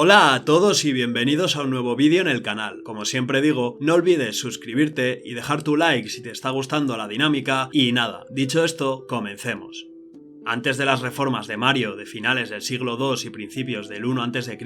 Hola a todos y bienvenidos a un nuevo vídeo en el canal. Como siempre digo, no olvides suscribirte y dejar tu like si te está gustando la dinámica. Y nada, dicho esto, comencemos. Antes de las reformas de Mario de finales del siglo II y principios del I a.C.,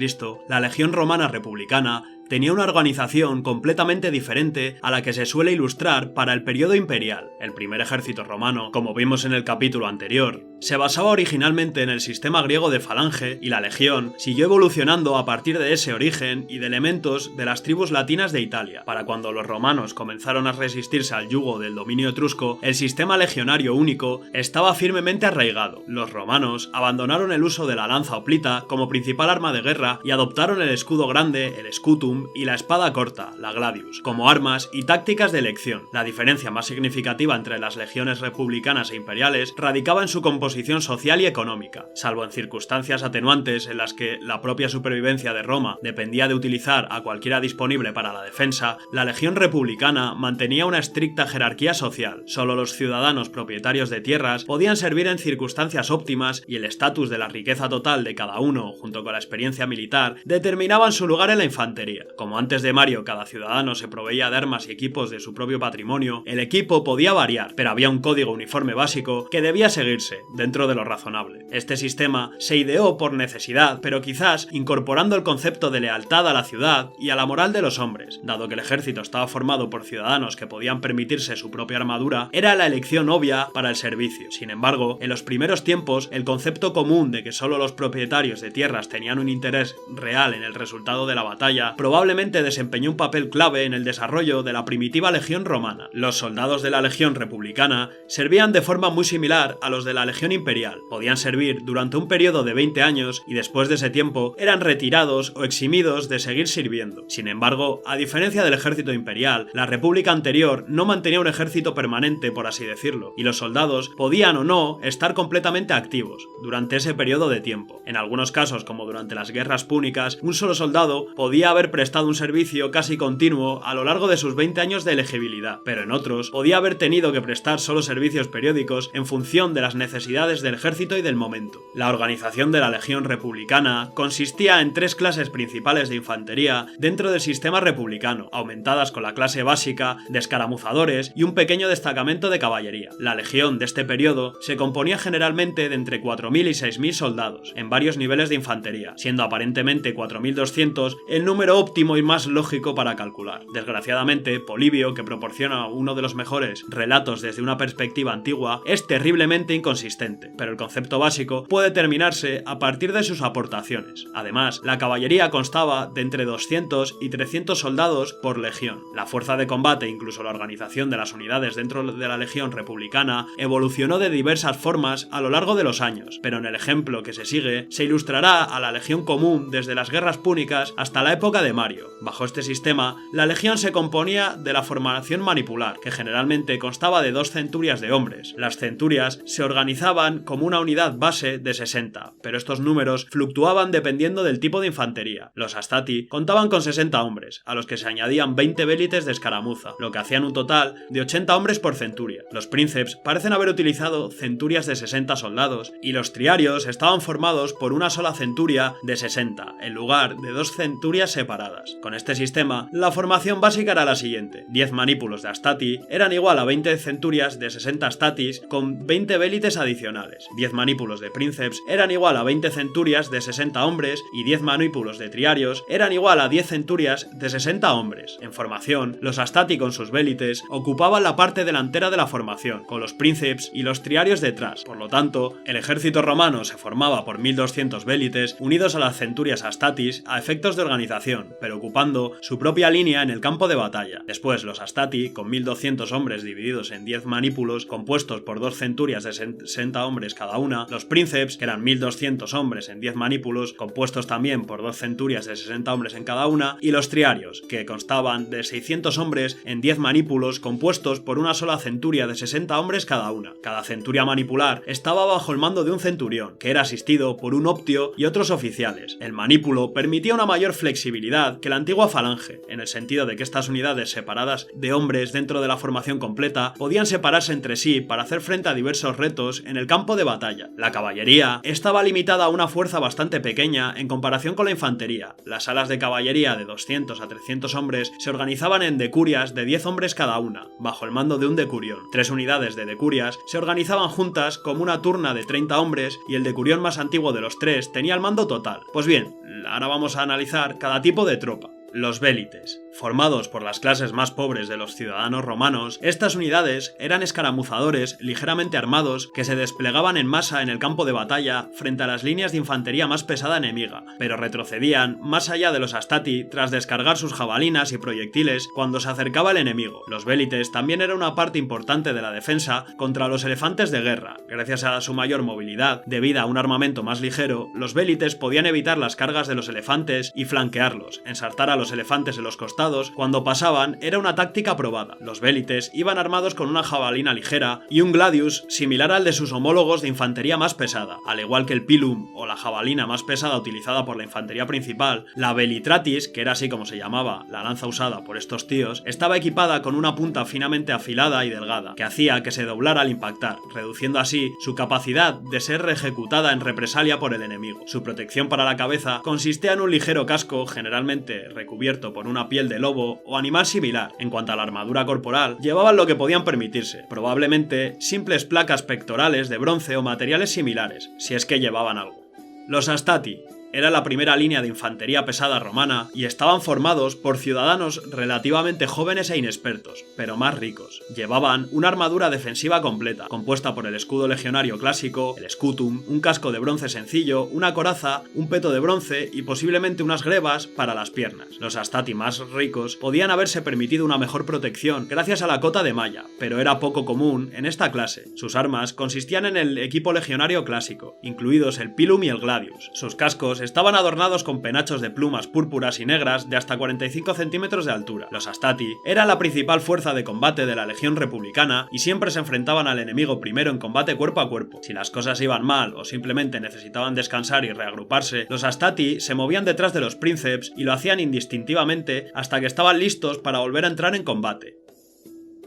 la Legión Romana Republicana tenía una organización completamente diferente a la que se suele ilustrar para el periodo imperial. El primer ejército romano, como vimos en el capítulo anterior, se basaba originalmente en el sistema griego de falange y la legión siguió evolucionando a partir de ese origen y de elementos de las tribus latinas de Italia. Para cuando los romanos comenzaron a resistirse al yugo del dominio etrusco, el sistema legionario único estaba firmemente arraigado. Los romanos abandonaron el uso de la lanza hoplita como principal arma de guerra y adoptaron el escudo grande, el scutum, y la espada corta, la gladius, como armas y tácticas de elección. La diferencia más significativa entre las legiones republicanas e imperiales radicaba en su composición social y económica. Salvo en circunstancias atenuantes en las que la propia supervivencia de Roma dependía de utilizar a cualquiera disponible para la defensa, la legión republicana mantenía una estricta jerarquía social. Solo los ciudadanos propietarios de tierras podían servir en circunstancias óptimas y el estatus de la riqueza total de cada uno, junto con la experiencia militar, determinaban su lugar en la infantería. Como antes de Mario cada ciudadano se proveía de armas y equipos de su propio patrimonio, el equipo podía variar, pero había un código uniforme básico que debía seguirse, dentro de lo razonable. Este sistema se ideó por necesidad, pero quizás incorporando el concepto de lealtad a la ciudad y a la moral de los hombres. Dado que el ejército estaba formado por ciudadanos que podían permitirse su propia armadura, era la elección obvia para el servicio. Sin embargo, en los primeros tiempos, el concepto común de que solo los propietarios de tierras tenían un interés real en el resultado de la batalla probablemente desempeñó un papel clave en el desarrollo de la primitiva legión romana. Los soldados de la legión republicana servían de forma muy similar a los de la legión imperial. Podían servir durante un periodo de 20 años y después de ese tiempo eran retirados o eximidos de seguir sirviendo. Sin embargo, a diferencia del ejército imperial, la república anterior no mantenía un ejército permanente, por así decirlo, y los soldados podían o no estar completamente activos durante ese periodo de tiempo. En algunos casos, como durante las guerras púnicas, un solo soldado podía haber prestado un servicio casi continuo a lo largo de sus 20 años de elegibilidad, pero en otros podía haber tenido que prestar solo servicios periódicos en función de las necesidades del ejército y del momento. La organización de la legión republicana consistía en tres clases principales de infantería dentro del sistema republicano, aumentadas con la clase básica de escaramuzadores y un pequeño destacamento de caballería. La legión de este periodo se componía generalmente de entre 4.000 y 6.000 soldados, en varios niveles de infantería, siendo aparentemente 4.200 el número óptimo y más lógico para calcular. Desgraciadamente, Polibio, que proporciona uno de los mejores relatos desde una perspectiva antigua, es terriblemente inconsistente, pero el concepto básico puede determinarse a partir de sus aportaciones. Además, la caballería constaba de entre 200 y 300 soldados por legión. La fuerza de combate, incluso la organización de las unidades dentro de la legión republicana, evolucionó de diversas formas a lo largo de los años, pero en el ejemplo que se sigue, se ilustrará a la legión común desde las guerras púnicas hasta la época de Mario. Bajo este sistema, la legión se componía de la formación manipular, que generalmente constaba de 2 centurias de hombres. Las centurias se organizaban como una unidad base de 60, pero estos números fluctuaban dependiendo del tipo de infantería. Los astati contaban con 60 hombres, a los que se añadían 20 vélites de escaramuza, lo que hacían un total de 80 hombres por centuria. Los princeps parecen haber utilizado centurias de 60 soldados, y los triarios estaban formados por una sola centuria de 60, en lugar de 2 centurias separadas. Con este sistema, la formación básica era la siguiente: 10 manípulos de astati eran igual a 20 centurias de 60 statis con 20 vélites adicionales. 10 manípulos de princeps eran igual a 20 centurias de 60 hombres y 10 manípulos de triarios eran igual a 10 centurias de 60 hombres. En formación, los astati con sus vélites ocupaban la parte delantera de la formación, con los princeps y los triarios detrás. Por lo tanto, el ejército romano se formaba por 1200 vélites unidos a las centurias astatis a efectos de organización, pero ocupando su propia línea en el campo de batalla. Después, los astati, con 1200 hombres divididos en 10 manípulos compuestos por 2 centurias de 60 hombres cada una, los princeps, que eran 1200 hombres en 10 manípulos compuestos también por 2 centurias de 60 hombres en cada una, y los triarios, que constaban de 600 hombres en 10 manípulos compuestos por una sola centuria de 60 hombres cada una. Cada centuria manipular estaba bajo el mando de un centurión, que era asistido por un optio y otros oficiales. El manípulo permitía una mayor flexibilidad unidad que la antigua falange, en el sentido de que estas unidades separadas de hombres dentro de la formación completa podían separarse entre sí para hacer frente a diversos retos en el campo de batalla. La caballería estaba limitada a una fuerza bastante pequeña en comparación con la infantería. Las alas de caballería de 200 a 300 hombres se organizaban en decurias de 10 hombres cada una, bajo el mando de un decurión. 3 unidades de decurias se organizaban juntas como una turna de 30 hombres y el decurión más antiguo de los 3 tenía el mando total. Pues bien, ahora vamos a analizar cada tipo de tropa. Los vélites. Formados por las clases más pobres de los ciudadanos romanos, estas unidades eran escaramuzadores ligeramente armados que se desplegaban en masa en el campo de batalla frente a las líneas de infantería más pesada enemiga, pero retrocedían más allá de los astati tras descargar sus jabalinas y proyectiles cuando se acercaba el enemigo. Los vélites también eran una parte importante de la defensa contra los elefantes de guerra. Gracias a su mayor movilidad, debido a un armamento más ligero, los vélites podían evitar las cargas de los elefantes y flanquearlos, ensartar a los elefantes en los costados. Cuando pasaban era una táctica probada. Los vélites iban armados con una jabalina ligera y un gladius similar al de sus homólogos de infantería más pesada. Al igual que el pilum o la jabalina más pesada utilizada por la infantería principal, la velitratis, que era así como se llamaba la lanza usada por estos tíos, estaba equipada con una punta finamente afilada y delgada, que hacía que se doblara al impactar, reduciendo así su capacidad de ser ejecutada en represalia por el enemigo. Su protección para la cabeza consistía en un ligero casco, generalmente recubierto por una piel de lobo o animal similar. En cuanto a la armadura corporal, llevaban lo que podían permitirse, probablemente simples placas pectorales de bronce o materiales similares, si es que llevaban algo. Los astati era la primera línea de infantería pesada romana y estaban formados por ciudadanos relativamente jóvenes e inexpertos, pero más ricos. Llevaban una armadura defensiva completa, compuesta por el escudo legionario clásico, el scutum, un casco de bronce sencillo, una coraza, un peto de bronce y posiblemente unas grebas para las piernas. Los astati más ricos podían haberse permitido una mejor protección gracias a la cota de malla, pero era poco común en esta clase. Sus armas consistían en el equipo legionario clásico, incluidos el pilum y el gladius. Sus cascos estaban adornados con penachos de plumas púrpuras y negras de hasta 45 centímetros de altura. Los astati eran la principal fuerza de combate de la legión republicana y siempre se enfrentaban al enemigo primero en combate cuerpo a cuerpo. Si las cosas iban mal o simplemente necesitaban descansar y reagruparse, los astati se movían detrás de los princeps y lo hacían indistintivamente hasta que estaban listos para volver a entrar en combate.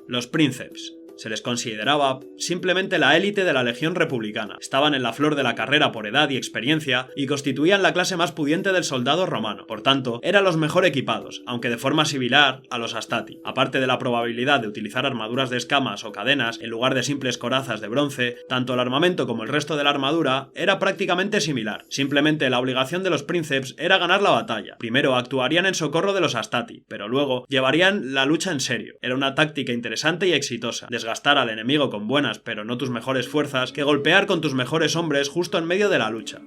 Los princeps. Se les consideraba simplemente la élite de la legión republicana. Estaban en la flor de la carrera por edad y experiencia y constituían la clase más pudiente del soldado romano. Por tanto, eran los mejor equipados, aunque de forma similar a los astati. Aparte de la probabilidad de utilizar armaduras de escamas o cadenas en lugar de simples corazas de bronce, tanto el armamento como el resto de la armadura era prácticamente similar. Simplemente la obligación de los princeps era ganar la batalla. Primero actuarían en socorro de los astati, pero luego llevarían la lucha en serio. Era una táctica interesante y exitosa. Desgastar al enemigo con buenas pero no tus mejores fuerzas que golpear con tus mejores hombres justo en medio de la lucha.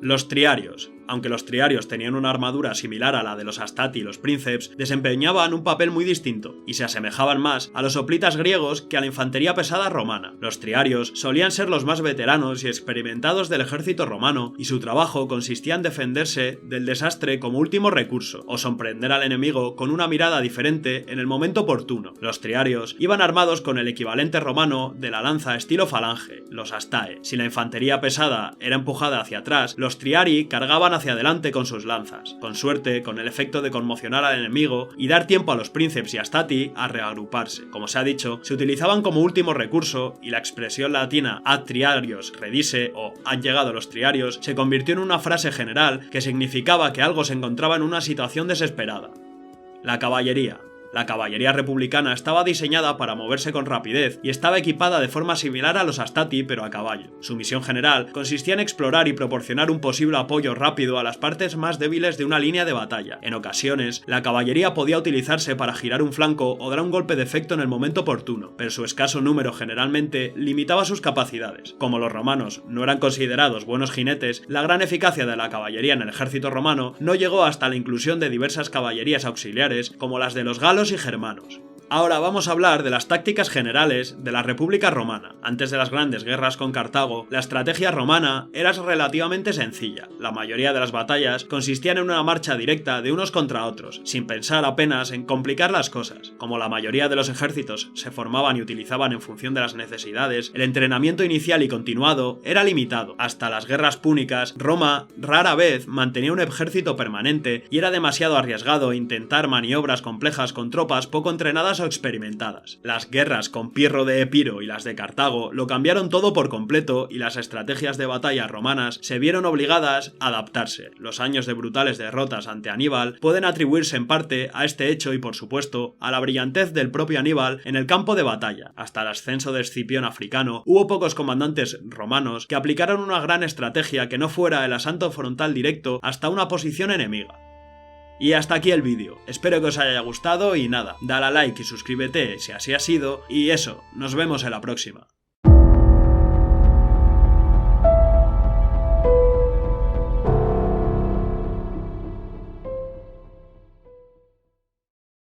Los triarios. Aunque los triarios tenían una armadura similar a la de los astati y los princeps, desempeñaban un papel muy distinto y se asemejaban más a los hoplitas griegos que a la infantería pesada romana. Los triarios solían ser los más veteranos y experimentados del ejército romano y su trabajo consistía en defenderse del desastre como último recurso o sorprender al enemigo con una mirada diferente en el momento oportuno. Los triarios iban armados con el equivalente romano de la lanza estilo falange, los astae. Si la infantería pesada era empujada hacia atrás, los triari cargaban hacia adelante con sus lanzas, con suerte con el efecto de conmocionar al enemigo y dar tiempo a los princeps y astati a reagruparse. Como se ha dicho, se utilizaban como último recurso y la expresión latina ad triarios redisse o han llegado los triarios se convirtió en una frase general que significaba que algo se encontraba en una situación desesperada. La caballería. La caballería republicana estaba diseñada para moverse con rapidez y estaba equipada de forma similar a los astati pero a caballo. Su misión general consistía en explorar y proporcionar un posible apoyo rápido a las partes más débiles de una línea de batalla. En ocasiones, la caballería podía utilizarse para girar un flanco o dar un golpe de efecto en el momento oportuno, pero su escaso número generalmente limitaba sus capacidades. Como los romanos no eran considerados buenos jinetes, la gran eficacia de la caballería en el ejército romano no llegó hasta la inclusión de diversas caballerías auxiliares como las de los galos y germanos. Ahora vamos a hablar de las tácticas generales de la República Romana. Antes de las grandes guerras con Cartago, la estrategia romana era relativamente sencilla. La mayoría de las batallas consistían en una marcha directa de unos contra otros, sin pensar apenas en complicar las cosas. Como la mayoría de los ejércitos se formaban y utilizaban en función de las necesidades, el entrenamiento inicial y continuado era limitado. Hasta las guerras púnicas, Roma rara vez mantenía un ejército permanente y era demasiado arriesgado intentar maniobras complejas con tropas poco entrenadas o experimentadas. Las guerras con Pirro de Epiro y las de Cartago lo cambiaron todo por completo y las estrategias de batalla romanas se vieron obligadas a adaptarse. Los años de brutales derrotas ante Aníbal pueden atribuirse en parte a este hecho y por supuesto a la brillantez del propio Aníbal en el campo de batalla. Hasta el ascenso de Escipión africano hubo pocos comandantes romanos que aplicaron una gran estrategia que no fuera el asalto frontal directo hasta una posición enemiga. Y hasta aquí el vídeo, espero que os haya gustado y nada, dale a like y suscríbete si así ha sido, y eso, nos vemos en la próxima.